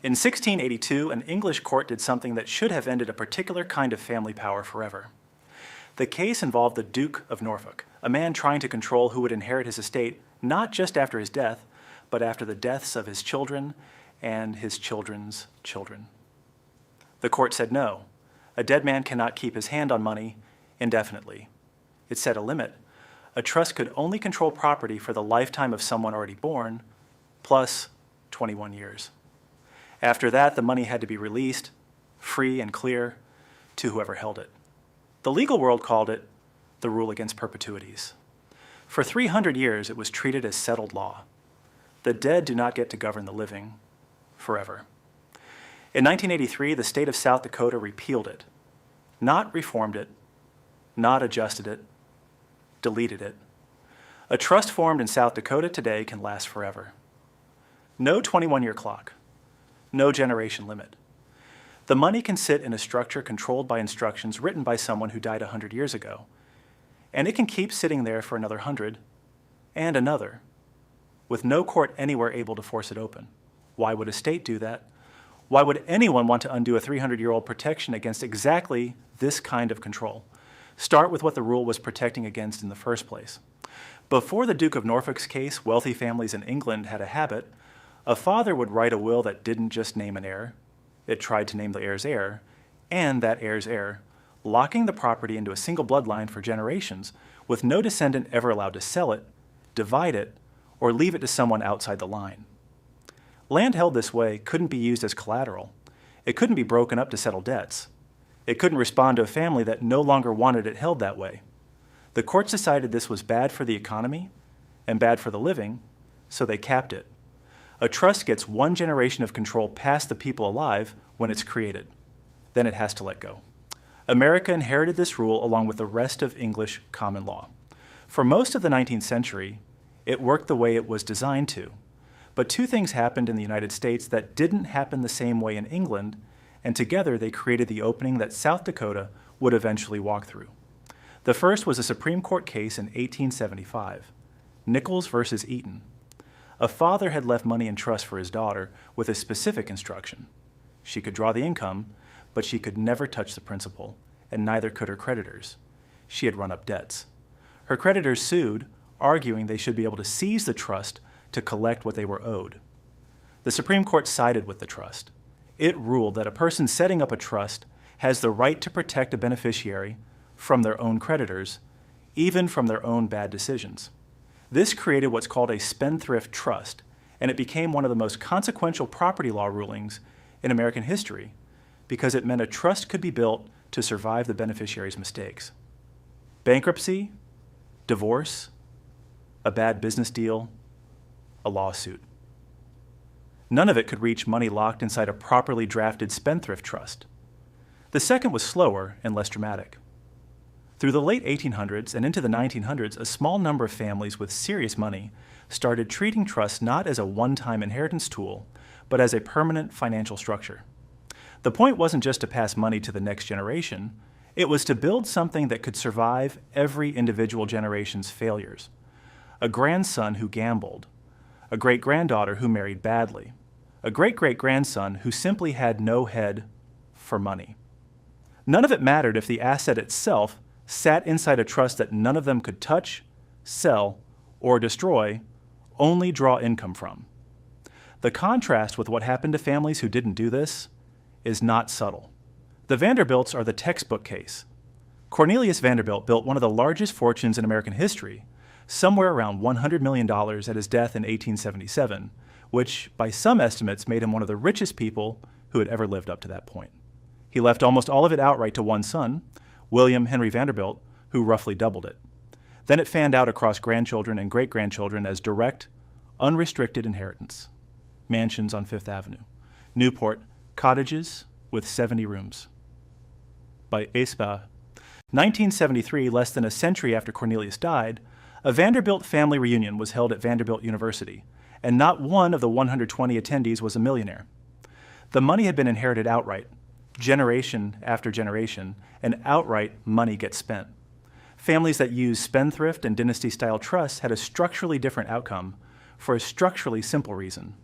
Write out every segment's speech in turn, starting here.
In 1682, an English court did something that should have ended a particular kind of family power forever. The case involved the Duke of Norfolk, a man trying to control who would inherit his estate not just after his death, but after the deaths of his children and his children's children. The court said no. A dead man cannot keep his hand on money indefinitely. It set a limit. A trust could only control property for the lifetime of someone already born, plus 21 years. After that, the money had to be released, free and clear, to whoever held it. The legal world called it the rule against perpetuities. For 300 years, it was treated as settled law. The dead do not get to govern the living forever. In 1983, the state of South Dakota repealed it, not reformed it, not adjusted it, deleted it. A trust formed in South Dakota today can last forever. No 21-year clock, no generation limit. The money can sit in a structure controlled by instructions written by someone who died 100 years ago, and it can keep sitting there for another 100 and another, with no court anywhere able to force it open. Why would a state do that? Why would anyone want to undo a 300-year-old protection against exactly this kind of control? Start with what the rule was protecting against in the first place. Before the Duke of Norfolk's case, wealthy families in England had a habit. A father would write a will that didn't just name an heir. It tried to name the heir's heir, and that heir's heir, locking the property into a single bloodline for generations, with no descendant ever allowed to sell it, divide it, or leave it to someone outside the line. Land held this way couldn't be used as collateral. It couldn't be broken up to settle debts. It couldn't respond to a family that no longer wanted it held that way. The courts decided this was bad for the economy and bad for the living, so they capped it. A trust gets one generation of control past the people alive when it's created. Then it has to let go. America inherited this rule along with the rest of English common law. For most of the 19th century, it worked the way it was designed to. But two things happened in the United States that didn't happen the same way in England, and together they created the opening that South Dakota would eventually walk through. The first was a Supreme Court case in 1875, Nichols versus Eaton. A father had left money in trust for his daughter with a specific instruction. She could draw the income, but she could never touch the principal, and neither could her creditors. She had run up debts. Her creditors sued, arguing they should be able to seize the trust to collect what they were owed. The Supreme Court sided with the trust. It ruled that a person setting up a trust has the right to protect a beneficiary from their own creditors, even from their own bad decisions. This created what's called a spendthrift trust, and it became one of the most consequential property law rulings in American history because it meant a trust could be built to survive the beneficiary's mistakes. Bankruptcy, divorce, a bad business deal, a lawsuit. None of it could reach money locked inside a properly drafted spendthrift trust. The second was slower and less dramatic. Through the late 1800s and into the 1900s, a small number of families with serious money started treating trusts not as a one-time inheritance tool, but as a permanent financial structure. The point wasn't just to pass money to the next generation, it was to build something that could survive every individual generation's failures. A grandson who gambled, a great-granddaughter who married badly, a great-great-grandson who simply had no head for money. None of it mattered if the asset itself sat inside a trust that none of them could touch, sell, or destroy, only draw income from. The contrast with what happened to families who didn't do this is not subtle. The Vanderbilts are the textbook case. Cornelius Vanderbilt built one of the largest fortunes in American history, somewhere around $100 million at his death in 1877, which by some estimates made him one of the richest people who had ever lived up to that point. He left almost all of it outright to one son, William Henry Vanderbilt, who roughly doubled it. Then it fanned out across grandchildren and great-grandchildren as direct, unrestricted inheritance. Mansions on Fifth Avenue. Newport, cottages with 70 rooms. By Espa. 1973, less than a century after Cornelius died, a Vanderbilt family reunion was held at Vanderbilt University, and not one of the 120 attendees was a millionaire. The money had been inherited outright, generation after generation, and outright money gets spent. Families that used spendthrift and dynasty-style trusts had a structurally different outcome for a structurally simple reason.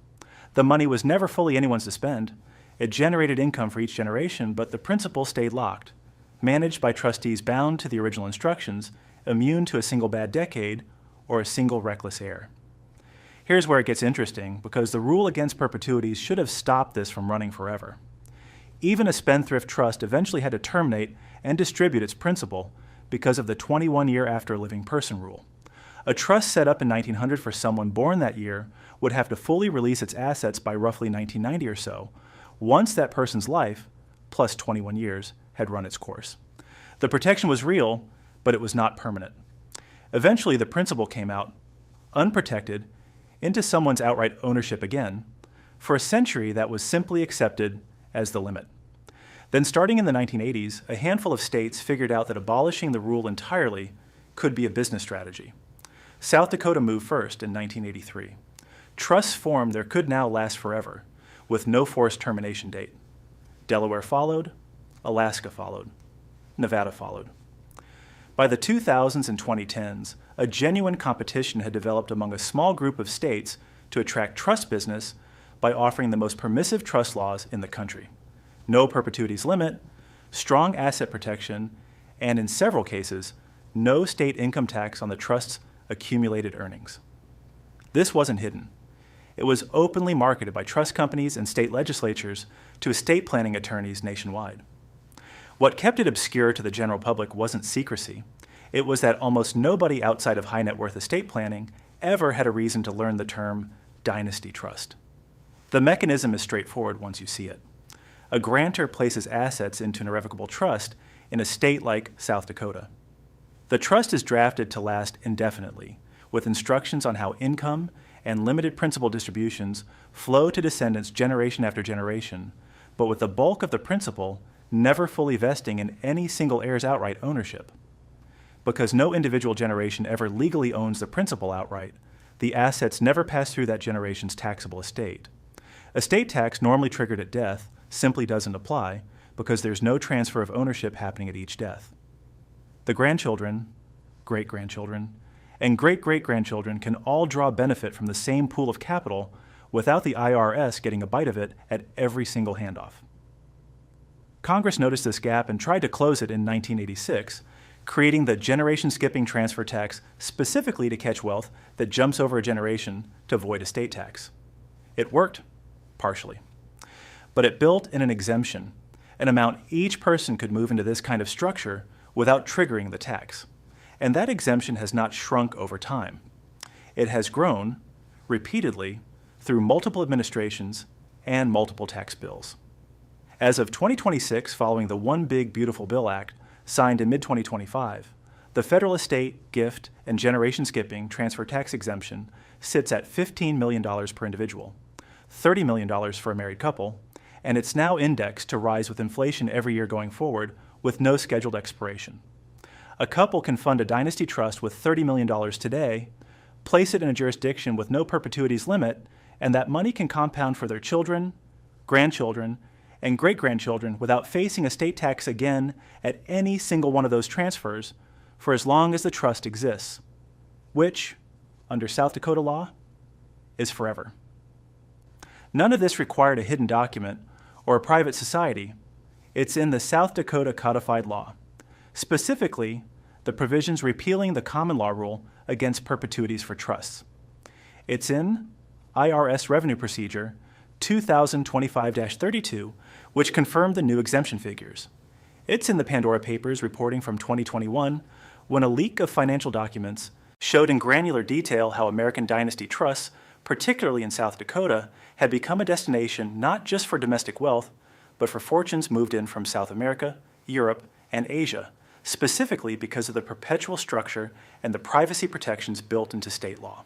The money was never fully anyone's to spend. It generated income for each generation, but the principal stayed locked, managed by trustees bound to the original instructions, immune to a single bad decade or a single reckless heir. Here's where it gets interesting, because the rule against perpetuities should have stopped this from running forever. Even a spendthrift trust eventually had to terminate and distribute its principal because of the 21-year after a living person rule. A trust set up in 1900 for someone born that year would have to fully release its assets by roughly 1990 or so, once that person's life, plus 21 years, had run its course. The protection was real, but it was not permanent. Eventually, the principal came out, unprotected, into someone's outright ownership again. For a century, that was simply accepted as the limit. Then, starting in the 1980s, a handful of states figured out that abolishing the rule entirely could be a business strategy. South Dakota moved first in 1983. Trusts formed there could now last forever, with no forced termination date. Delaware followed, Alaska followed, Nevada followed. By the 2000s and 2010s, a genuine competition had developed among a small group of states to attract trust business by offering the most permissive trust laws in the country. No perpetuities limit, strong asset protection, and in several cases, no state income tax on the trust's accumulated earnings. This wasn't hidden. It was openly marketed by trust companies and state legislatures to estate planning attorneys nationwide. What kept it obscure to the general public wasn't secrecy. It was that almost nobody outside of high net worth estate planning ever had a reason to learn the term dynasty trust. The mechanism is straightforward once you see it. A grantor places assets into an irrevocable trust in a state like South Dakota. The trust is drafted to last indefinitely, with instructions on how income and limited principal distributions flow to descendants generation after generation, but with the bulk of the principal never fully vesting in any single heir's outright ownership. Because no individual generation ever legally owns the principal outright, the assets never pass through that generation's taxable estate. Estate tax, normally triggered at death, simply doesn't apply because there's no transfer of ownership happening at each death. The grandchildren, great-grandchildren, and great-great-grandchildren can all draw benefit from the same pool of capital without the IRS getting a bite of it at every single handoff. Congress noticed this gap and tried to close it in 1986, creating the generation-skipping transfer tax specifically to catch wealth that jumps over a generation to avoid estate tax. It worked, partially. But it built in an exemption, an amount each person could move into this kind of structure without triggering the tax. And that exemption has not shrunk over time. It has grown, repeatedly, through multiple administrations and multiple tax bills. As of 2026, following the One Big Beautiful Bill Act, signed in mid-2025, the federal estate, gift, and generation skipping transfer tax exemption sits at $15 million per individual, $30 million for a married couple, and it's now indexed to rise with inflation every year going forward with no scheduled expiration. A couple can fund a dynasty trust with $30 million today, place it in a jurisdiction with no perpetuities limit, and that money can compound for their children, grandchildren, and great-grandchildren without facing estate tax again at any single one of those transfers for as long as the trust exists, which, under South Dakota law, is forever. None of this required a hidden document or a private society. It's in the South Dakota codified law. Specifically, the provisions repealing the common law rule against perpetuities for trusts. It's in IRS Revenue Procedure 2025-32, which confirmed the new exemption figures. It's in the Pandora Papers reporting from 2021, when a leak of financial documents showed in granular detail how American dynasty trusts, particularly in South Dakota, had become a destination not just for domestic wealth, but for fortunes moved in from South America, Europe, and Asia, specifically because of the perpetual structure and the privacy protections built into state law.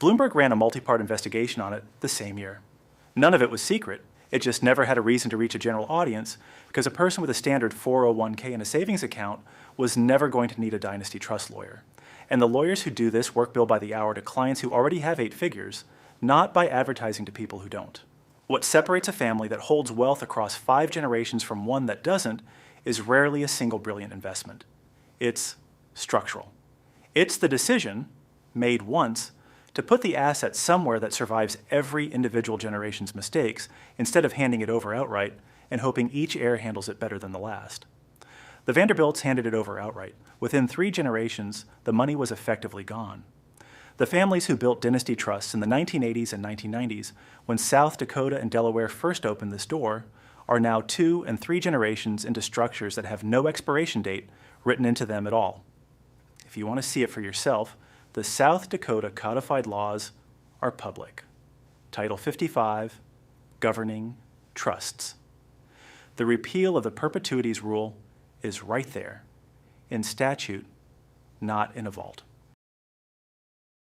Bloomberg ran a multi-part investigation on it the same year. None of it was secret. It just never had a reason to reach a general audience because a person with a standard 401k and a savings account was never going to need a dynasty trust lawyer. And the lawyers who do this work billed by the hour to clients who already have 8 figures, not by advertising to people who don't. What separates a family that holds wealth across 5 generations from one that doesn't is rarely a single brilliant investment. It's structural. It's the decision, made once, to put the asset somewhere that survives every individual generation's mistakes instead of handing it over outright and hoping each heir handles it better than the last. The Vanderbilts handed it over outright. Within 3 generations, the money was effectively gone. The families who built dynasty trusts in the 1980s and 1990s, when South Dakota and Delaware first opened this door, are now 2 and 3 generations into structures that have no expiration date written into them at all. If you want to see it for yourself, the South Dakota codified laws are public. Title 55, Governing Trusts. The repeal of the perpetuities rule is right there, in statute, not in a vault.